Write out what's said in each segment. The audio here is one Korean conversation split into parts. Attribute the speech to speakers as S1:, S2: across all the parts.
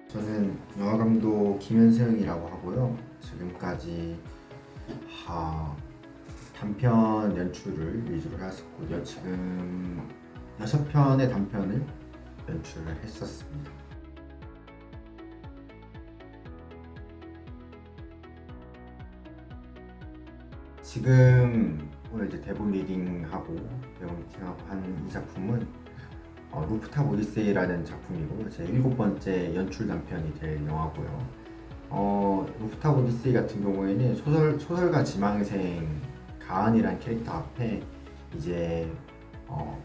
S1: 저는 영화감독 김현승이라고 하고요. 지금까지 단편 연출을 위주로 해왔었고요. 지금 6편의 단편을 연출을 했었습니다. 지금 오늘 이제 대본 리딩하고 배우 미팅하고 한 이 작품은 루프탑 오디세이라는 작품이고 제 7번째 연출 단편이 될 영화고요. 루프탑 오디세이 같은 경우에는 소설가 지망생 가은이라는 캐릭터 앞에 이제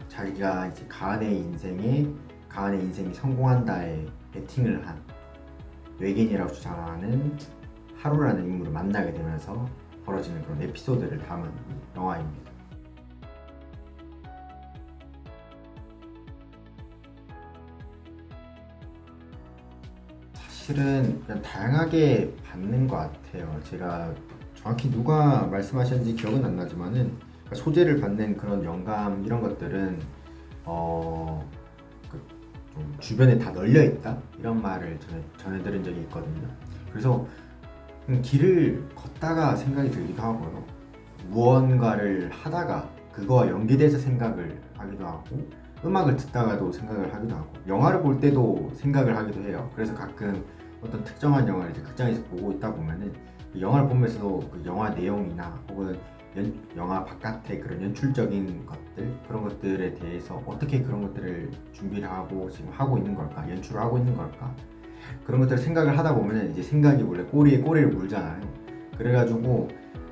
S1: 자기가 이제 가은의 인생이 성공한다에 베팅을 한 외계인이라고 주장하는 하루라는 인물을 만나게 되면서 벌어지는 그런 에피소드를 담은 영화입니다. 사실은 그냥 다양하게 받는 것 같아요. 제가 정확히 누가 말씀하셨는지 기억은 안 나지만은 소재를 받는 그런 영감 이런 것들은 좀 주변에 다 널려 있다 이런 말을 전해 들은 적이 있거든요. 그래서 길을 걷다가 생각이 들기도 하고요. 무언가를 하다가 그거와 연계돼서 생각을 하기도 하고 음악을 듣다가도 생각을 하기도 하고 영화를 볼 때도 생각을 하기도 해요. 그래서 가끔 어떤 특정한 영화를 이제 극장에서 보고 있다 보면은 그 영화를 보면서도 그 영화 내용이나 혹은 영화 바깥의 그런 연출적인 것들 그런 것들에 대해서 어떻게 그런 것들을 준비를 하고 지금 하고 있는 걸까 연출을 하고 있는 걸까 그런 것들을 생각을 하다 보면 이제 생각이 원래 꼬리에 꼬리를 물잖아요. 그래가지고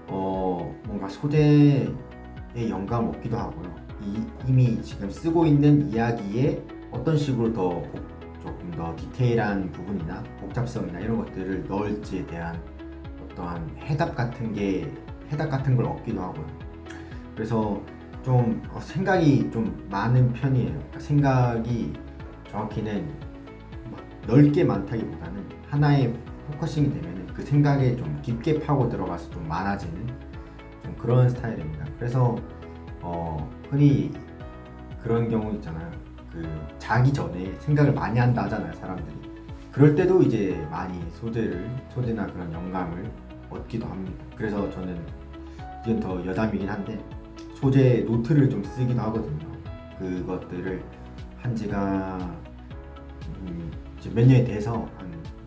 S1: 뭔가 소재에 영감을 얻기도 하고요. 이미 지금 쓰고 있는 이야기에 어떤 식으로 조금 더 디테일한 부분이나 복잡성이나 이런 것들을 넣을지에 대한 어떠한 해답 같은 걸 얻기도 하고요. 그래서 좀 생각이 좀 많은 편이에요. 그러니까 생각이 정확히는 넓게 많다기보다는 하나의 포커싱이 되면 그 생각에 좀 깊게 파고 들어가서 좀 많아지는 좀 그런 스타일입니다. 그래서 흔히 그런 경우 있잖아요. 그 자기 전에 생각을 많이 한다 하잖아요, 사람들이. 그럴 때도 이제 많이 소재나 그런 영감을 얻기도 합니다. 그래서 저는 이건 더 여담이긴 한데 소재 노트를 좀 쓰기도 하거든요. 그것들을 한 지가 몇 년이 돼서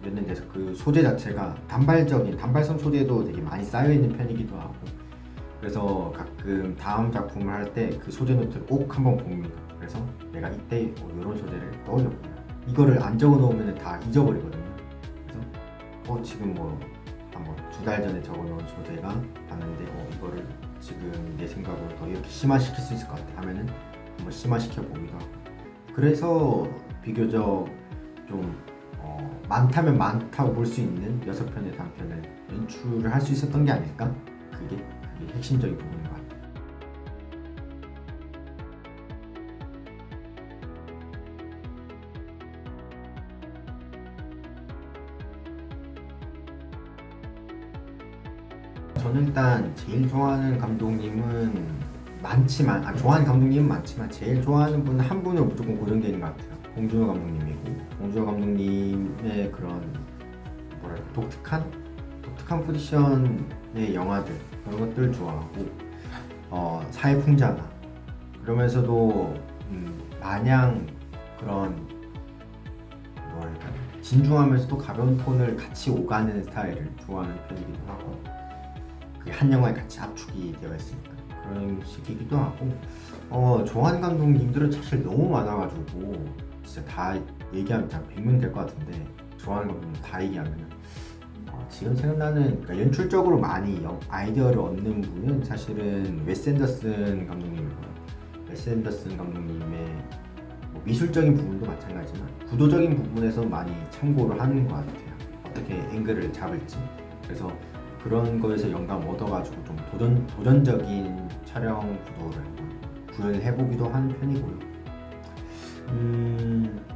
S1: 몇 년 돼서 그 소재 자체가 단발성 소재도 되게 많이 쌓여 있는 편이기도 하고 그래서 가끔 다음 작품을 할 때 그 소재 노트를 꼭 한번 봅니다. 그래서 내가 이때 이런 소재를 떠올렸구나. 이거를 안 적어 놓으면 다 잊어버리거든요. 그래서 지금 한번 2달 전에 적어 놓은 소재가 봤는데 이거를 지금 내 생각으로 더 이렇게 심화시킬 수 있을 것 같아 하면은 한번 심화시켜 보기도 하고 그래서 비교적 좀 많다면 많다고 볼 수 있는 6편의 단편을 연출을 할 수 있었던 게 아닐까? 그게 핵심적인 부분인 것 같아요. 저는 일단 제일 좋아하는 감독님은 좋아하는 감독님은 많지만 제일 좋아하는 분은 한 분으로 무조건 고정되어 있는 것 같아요. 봉준호 감독님이고 봉준호 감독님의 그런 독특한 포지션의 영화들 그런 것들 좋아하고 사회풍자나 그러면서도 마냥 그런 진중하면서도 가벼운 톤을 같이 오가는 스타일을 좋아하는 편이기도 하고 그게 한 영화에 같이 압축이 되어 있으니까 그런 식이기도 하고 좋아하는 감독님들은 사실 너무 많아가지고 진짜 다 얘기하면 한 100명 될 것 같은데 좋아하는 감독님 다 얘기하면 지금 생각나는 그러니까 연출적으로 많이 아이디어를 얻는 분은 사실은 웨스 앤더슨 감독님이고요. 웨스 앤더슨 감독님의 미술적인 부분도 마찬가지지만 구도적인 부분에서 많이 참고를 하는 것 같아요. 어떻게 앵글을 잡을지. 그래서 그런 거에서 영감 얻어가지고 좀 도전적인 촬영 구도를 구현을 해보기도 하는 편이고요.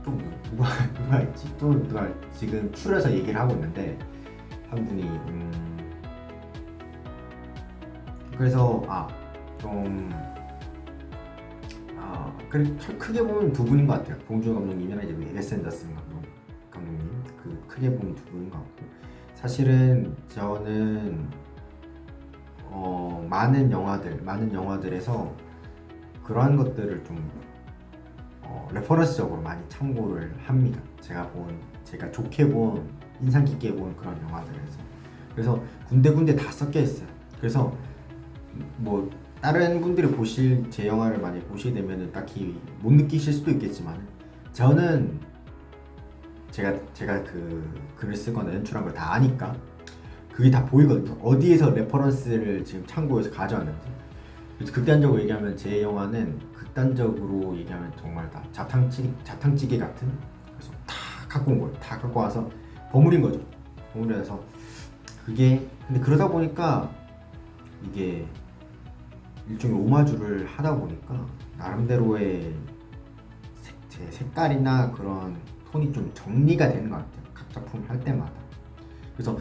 S1: 또 누가 있지? 또 누가 지금 추려서 얘기를 하고 있는데 한 분이 그래서 크게 보면 두 분인 것 같아요. 봉준호 감독님이랑 이제 웨스 앤더슨 감독님 크게 보면 두 분인 것 같고, 사실은 저는 많은 영화들에서 그러한 것들을 좀 레퍼런스적으로 많이 참고를 합니다. 제가 좋게 본, 인상 깊게 본 그런 영화들에서. 그래서 군데군데 다 섞여 있어요. 그래서 뭐 다른 분들이 제 영화를 많이 보시게 되면 딱히 못 느끼실 수도 있겠지만, 저는 제가 그 글을 쓰거나 연출한 걸 다 아니까 그게 다 보이거든요. 어디에서 레퍼런스를 지금 참고해서 가져왔는지. 그래서 극단적으로 얘기하면 제 영화는, 극단적으로 얘기하면 정말 다 자탕찌개 같은, 그래서 다 갖고 온 거예요. 다 갖고 와서 버무린 거죠. 버무려서 그게, 근데 그러다 보니까 이게 일종의 오마주를 하다 보니까 나름대로의 제 색깔이나 그런 톤이 좀 정리가 되는 것 같아요. 각 작품 할 때마다. 그래서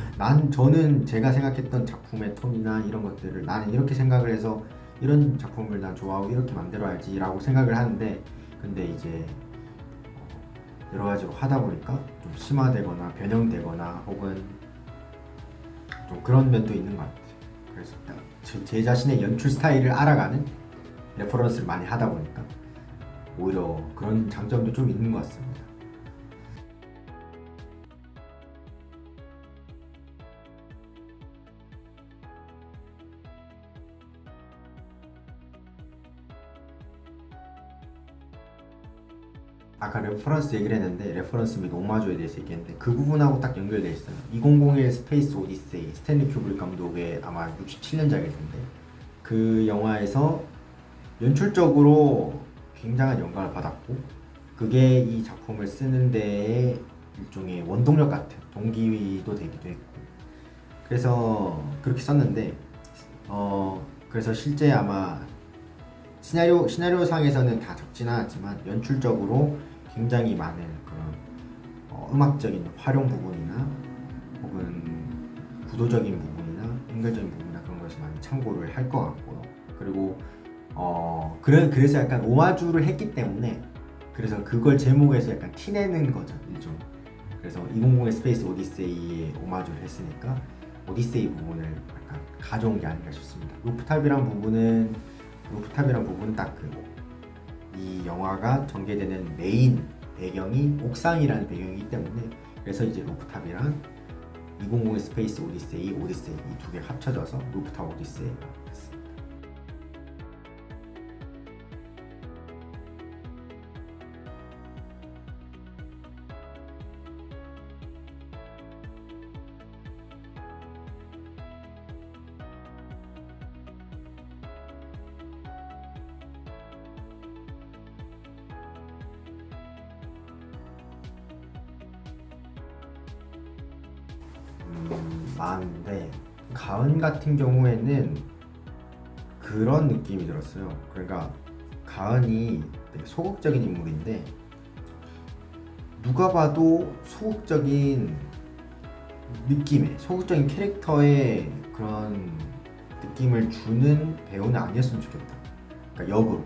S1: 저는 제가 생각했던 작품의 톤이나 이런 것들을 나는 이렇게 생각을 해서 이런 작품을 난 좋아하고 이렇게 만들어야지 라고 생각을 하는데, 근데 이제 여러 가지로 하다 보니까 좀 심화되거나 변형되거나 혹은 좀 그런 면도 있는 것 같아요. 그래서 제 자신의 연출 스타일을 알아가는 레퍼런스를 많이 하다 보니까 오히려 그런 장점도 좀 있는 것 같습니다. 아까 레퍼런스 얘기를 했는데, 레퍼런스 및 오마주에 대해서 얘기했는데 그 부분하고 딱 연결돼 있어요. 2001 스페이스 오디세이, 스탠리 큐브릭 감독의 아마 67년작일 텐데, 그 영화에서 연출적으로 굉장한 영감을 받았고, 그게 이 작품을 쓰는 데에 일종의 원동력 같은 동기도 되기도 했고, 그래서 그렇게 썼는데, 그래서 실제 아마 시나리오 상에서는 다 적진 않았지만 연출적으로 굉장히 많은 그런 음악적인 활용 부분이나 혹은 구도적인 부분이나 연결적인 부분이나 그런 것을 많이 참고를 할 것 같고요. 그리고 그래서 약간 오마주를 했기 때문에, 그래서 그걸 제목에서 약간 티내는 거죠, 일종. 그래서 2001 스페이스 오디세이에 오마주를 했으니까 오디세이 부분을 약간 가져온 게 아닌가 싶습니다. 루프탑이란 부분은 딱 이 영화가 전개되는 메인 배경이 옥상이라는 배경이기 때문에, 그래서 이제 루프탑이랑 2001 스페이스 오디세이 이 두 개가 합쳐져서 루프탑 오디세이가 됐습니다. 많은데, 가은 같은 경우에는 그런 느낌이 들었어요. 그러니까 가은이 되게 소극적인 인물인데, 누가 봐도 소극적인 소극적인 캐릭터의 그런 느낌을 주는 배우는 아니었으면 좋겠다. 그러니까 역으로.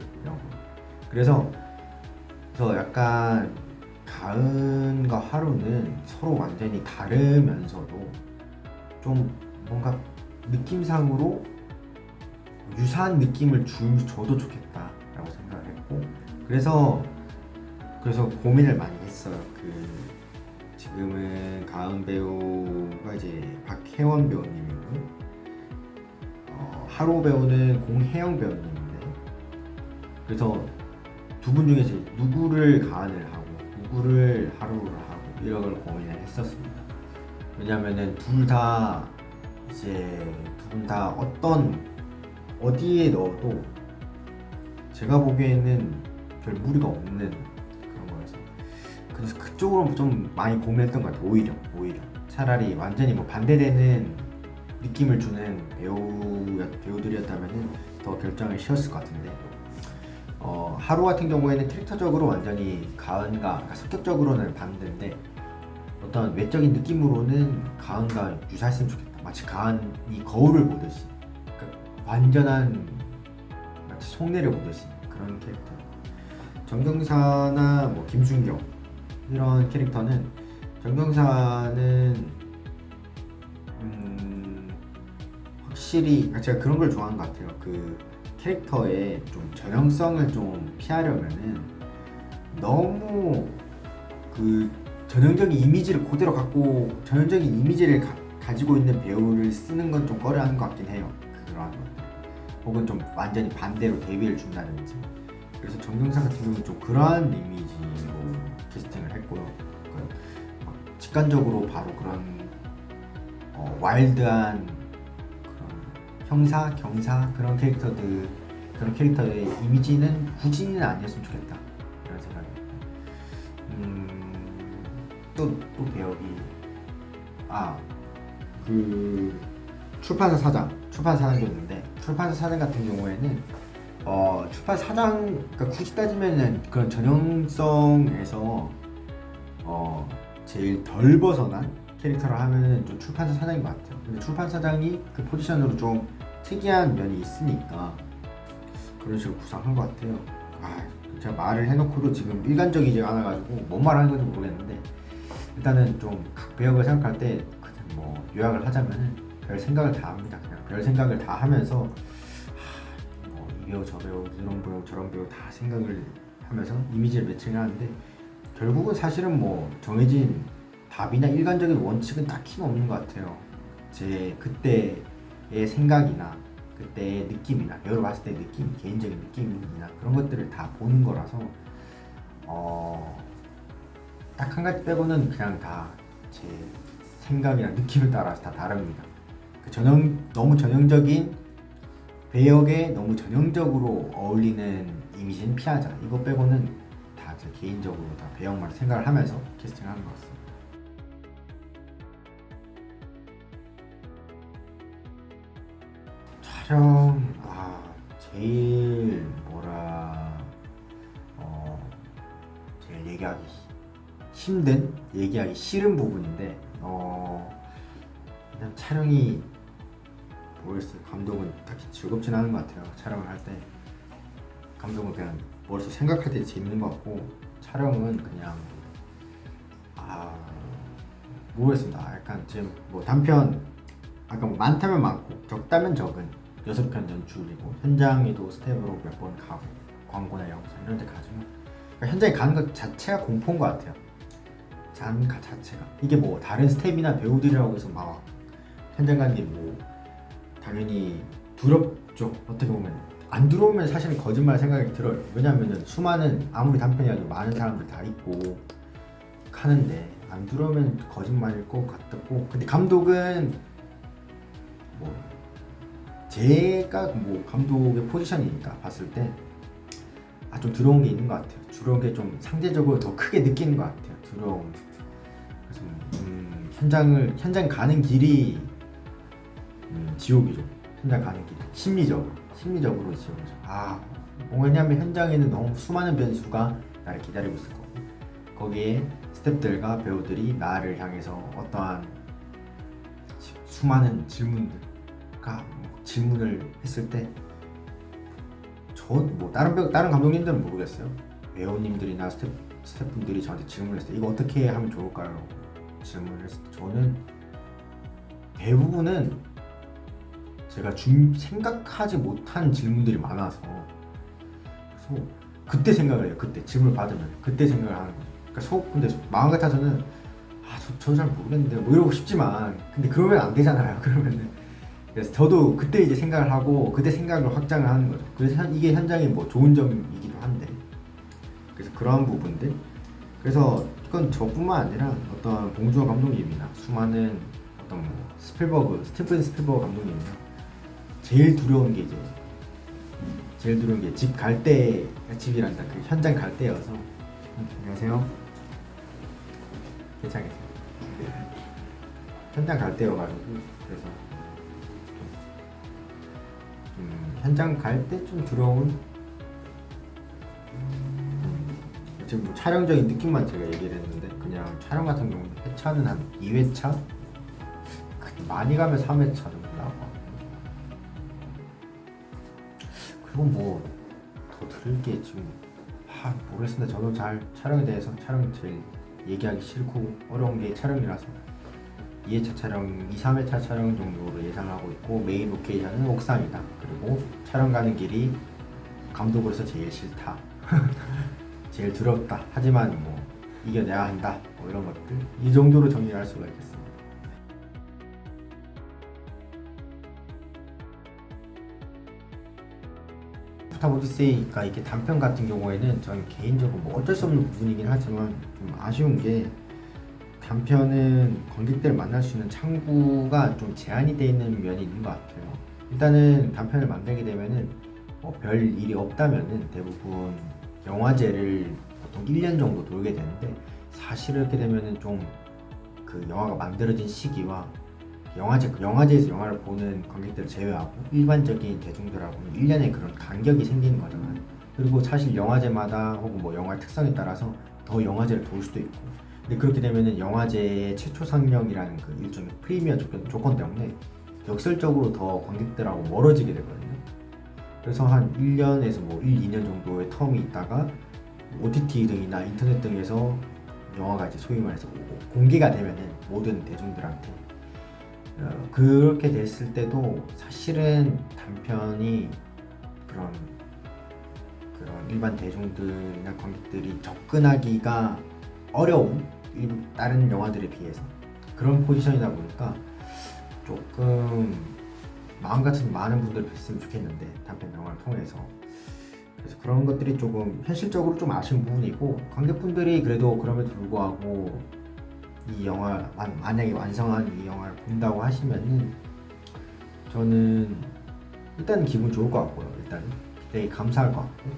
S1: 그래서 약간 가은과 하루는 서로 완전히 다르면서도 좀 뭔가 느낌상으로 유사한 느낌을 줘도 좋겠다라고 생각을 했고, 그래서 고민을 많이 했어요. 지금은 가은 배우가 이제 박혜원 배우님이고, 하루 배우는 공혜영 배우님인데, 그래서 두 분 중에 누구를 가은을 하고 누구를 하루를 하고 이런 걸 고민을 했었습니다. 왜냐면은 두 분 다 어디에 넣어도 제가 보기에는 별 무리가 없는 그런 거여서, 그래서 그쪽으로 좀 많이 고민했던 것 같아요. 오히려 차라리 완전히 뭐 반대되는 느낌을 주는 배우들이었다면 더 결정을 쉬웠을 것 같은데, 하루 같은 경우에는 캐릭터적으로 완전히 가은과, 그러니까 성격적으로는 반대인데 어떤 외적인 느낌으로는 가은과 유사했으면 좋겠다. 마치 가은이 거울을 보듯이, 그러니까 완전한 마치 속내를 보듯이 그런 캐릭터. 정경사나 뭐 김준경 이런 캐릭터는 정경사는 확실히 제가 그런 걸 좋아하는 것 같아요. 그 캐릭터의 좀 전형성을 좀 피하려면은 너무 그 전형적인 이미지를 그대로 갖고 전형적인 이미지를 가지고 있는 배우를 쓰는 건 좀 꺼려하는 것 같긴 해요. 그런 것들. 혹은 좀 완전히 반대로 대비를 준다든지. 그래서 정경사 같은 경우는 좀 그러한 이미지로 캐스팅을 했고요. 그러니까 막 직관적으로 바로 그런 와일드한 그런 형사, 경사 그런 캐릭터들 그런 캐릭터의 이미지는 굳이는 아니었으면 좋겠다 이런 생각입니다. 또 배역이 그 출판사 사장이었는데 출판사 사장 같은 경우에는 출판사 사장 그러니까 굳이 따지면은 그런 전형성에서 제일 덜 벗어난 캐릭터를 하면은 좀 출판사 사장인 것 같아요. 근데 출판사 사장이 그 포지션으로 좀 특이한 면이 있으니까 그런 식으로 구상한 것 같아요. 제가 말을 해놓고도 지금 일관적이지 않아가지고 뭔 말하는 건지 모르겠는데 일단은 좀 각 배역을 생각할 때 뭐 요약을 하자면은 별 생각을 다 합니다. 그냥 별 생각을 다 하면서 이 배우 저 배우 이런 배우 저런 배우 다 생각을 하면서 이미지를 매칭을 하는데 결국은 사실은 뭐 정해진 답이나 일관적인 원칙은 딱히 없는 것 같아요. 제 그때의 생각이나 그때의 느낌이나 배우를 봤을 때 느낌, 개인적인 느낌이나 그런 것들을 다 보는 거라서 딱 한 가지 빼고는 그냥 다 제 생각이나 느낌을 따라서 다 다릅니다. 너무 전형적인 배역에 너무 전형적으로 어울리는 이미지는 피하자. 이거 빼고는 다 제 개인적으로 다 배역만 생각을 하면서 캐스팅하는 것 같습니다. 촬영 제일 제일 얘기하기 싫은 부분인데 그냥 촬영이 모르겠어요. 감독은 딱히 즐겁진 않은 것 같아요. 촬영을 할 때 감독은 그냥 머릿속 생각할 때 재밌는 것 같고 촬영은 그냥 모르겠습니다. 약간 지금 뭐 단편 아까 뭐 많다면 많고 적다면 적은 6편 연출이고 현장에도 스텝으로 몇 번 가고 광고나 영상 이런 데 가지만 그러니까 현장에 가는 것 자체가 공포인 것 같아요. 잔가 자체가 이게 뭐 다른 스텝이나 배우들이라고 해서 막 현장 가는 게 뭐 당연히 두렵죠. 어떻게 보면 안 들어오면 사실은 거짓말 생각이 들어요. 왜냐면은 수많은 아무리 단편이라도 많은 사람들 다 있고 하는데 안 들어오면 거짓말일 것 같고 근데 감독은 뭐 제가 뭐 감독의 포지션이니까 봤을 때 좀 두려운 게 있는 것 같아요. 두려운 게 좀 상대적으로 더 크게 느끼는 것 같아요. 두려움. 그래서 현장 가는 길이 지옥이죠. 현장 가는 길이 심리적으로 지옥이죠. 왜냐면 현장에는 너무 수많은 변수가 나를 기다리고 있을 거고 거기에 스태프들과 배우들이 나를 향해서 어떠한 수많은 질문을 했을 때 뭐 다른 감독님들은 모르겠어요. 배우님들이나 스태프분들이 저한테 질문을 했을 때 이거 어떻게 하면 좋을까요? 질문을 했을 때 저는 대부분은 제가 생각하지 못한 질문들이 많아서 그래서 그때 생각을 해요. 그때 질문을 받으면 그때 생각을 하는 거죠. 그러니까 근데 마음 같아서는 저 잘 모르겠는데 뭐 이러고 싶지만 근데 그러면 안 되잖아요. 그러면은 그래서 저도 그때 이제 생각을 하고 그때 생각을 확장을 하는 거죠. 그래서 이게 현장의 뭐 좋은 점이기도 한데 그래서 그런 부분들 그래서 이건 저뿐만 아니라 어떤 봉준호 감독님이나 수많은 어떤 뭐 스티븐 스필버그 감독님이나 제일 두려운 게 집 갈 때 집이란다 그 현장 갈 때여서 안녕하세요. 괜찮겠어요. 현장 갈 때여가지고 그래서 현장 갈 때 좀 두려운 지금 뭐 촬영적인 느낌만 제가 얘기를 했는데 그냥 촬영 같은 경우는 회차는 한 2회차? 많이 가면 3회차 정도 나오고 그리고 뭐 더 들을 게 지금 모르겠습니다. 저도 잘 촬영에 대해서 촬영이 제일 얘기하기 싫고 어려운 게 촬영이라서 2회차 촬영, 2, 3회차 촬영 정도로 예상하고 있고 메인 로케이션은 옥상이다. 그리고 촬영 가는 길이 감독으로서 제일 싫다. 제일 두렵다. 하지만 뭐 이겨내야 한다. 뭐 이런 것들 이 정도로 정리할 수가 있겠습니다. 포탑 오디세이가 이게 단편 같은 경우에는 저는 개인적으로 뭐 어쩔 수 없는 부분이긴 하지만 좀 아쉬운 게 단편은 관객들을 만날 수 있는 창구가 좀 제한이 되어 있는 면이 있는 것 같아요. 일단은 단편을 만들게 되면은 별 일이 없다면은 대부분 영화제를 보통 1년 정도 돌게 되는데 사실 이렇게 되면은 좀 그 영화가 만들어진 시기와 영화제에서 영화를 보는 관객들을 제외하고 일반적인 대중들하고는 1년의 그런 간격이 생기는 거잖아요. 그리고 사실 영화제마다 혹은 뭐 영화의 특성에 따라서 더 영화제를 돌 수도 있고 근데 그렇게 되면은 영화제의 최초 상영이라는 그 일종의 프리미어 조건 때문에 역설적으로 더 관객들하고 멀어지게 되거든요. 그래서 한 1년에서 뭐 1, 2년 정도의 텀이 있다가 OTT 등이나 인터넷 등에서 영화가 이제 소위 말해서 공개가 되면은 모든 대중들한테 그렇게 됐을 때도 사실은 단편이 그런 일반 대중들이나 관객들이 접근하기가 어려운 다른 영화들에 비해서 그런 포지션이다 보니까 조금 마음 같은 많은 분들 뵀으면 좋겠는데 단편 영화를 통해서 그래서 그런 것들이 조금 현실적으로 좀 아쉬운 부분이고 관객분들이 그래도 그럼에도 불구하고 이 영화 만약에 완성한 이 영화를 본다고 하시면은 저는 일단 기분 좋을 것 같고요. 일단 되게 감사할 것 같고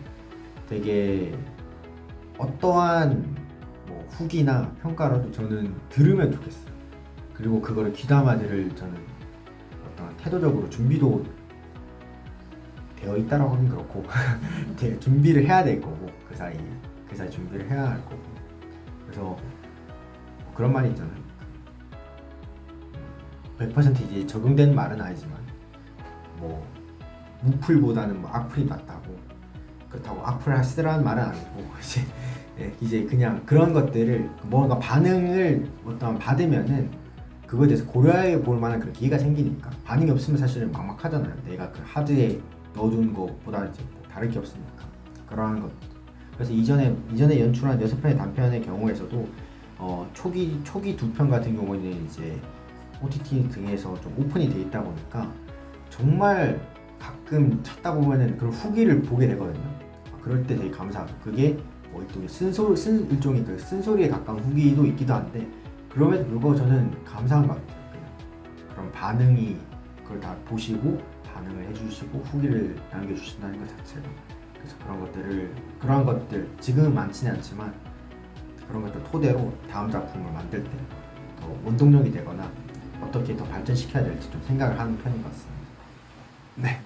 S1: 되게 어떠한 뭐 후기나 평가라도 저는 들으면 좋겠어요. 그리고 그거를 귀담아 들을 저는 어떤 태도적으로 준비도 되어 있다라고 하긴 그렇고 준비를 해야 될 거고 그 사이 준비를 해야 할 거고 그래서 그런 말이 있잖아요. 100% 이제 적용된 말은 아니지만 뭐 무풀보다는 뭐 악플이 낫다고 그렇다고 악플을 쓰라는 말은 아니고 이제 그냥 그런 것들을 뭔가 반응을 어떤 받으면은 그거에 대해서 고려해 볼 만한 그런 기회가 생기니까 반응이 없으면 사실은 막막하잖아요. 내가 그 하드에 넣어둔 것보다 이제 뭐 다를 게 없으니까 그러한 것. 그래서 이전에 연출한 6편의 단편의 경우에서도 초기 2편 같은 경우에는 이제 OTT 등에서 좀 오픈이 돼 있다 보니까 정말 가끔 찾다 보면은 그런 후기를 보게 되거든요. 그럴 때 되게 감사하고 그게 뭐 일종의 그 쓴소리에 가까운 후기도 있기도 한데 그럼에도 불구하고 저는 감사한 것 같아요. 그런 반응이 그걸 다 보시고 반응을 해주시고 후기를 남겨주신다는 것 자체가 그래서 그런 것들 지금은 많지는 않지만 그런 것들 토대로 다음 작품을 만들 때 더 원동력이 되거나 어떻게 더 발전시켜야 될지 좀 생각을 하는 편인 것 같습니다. 네.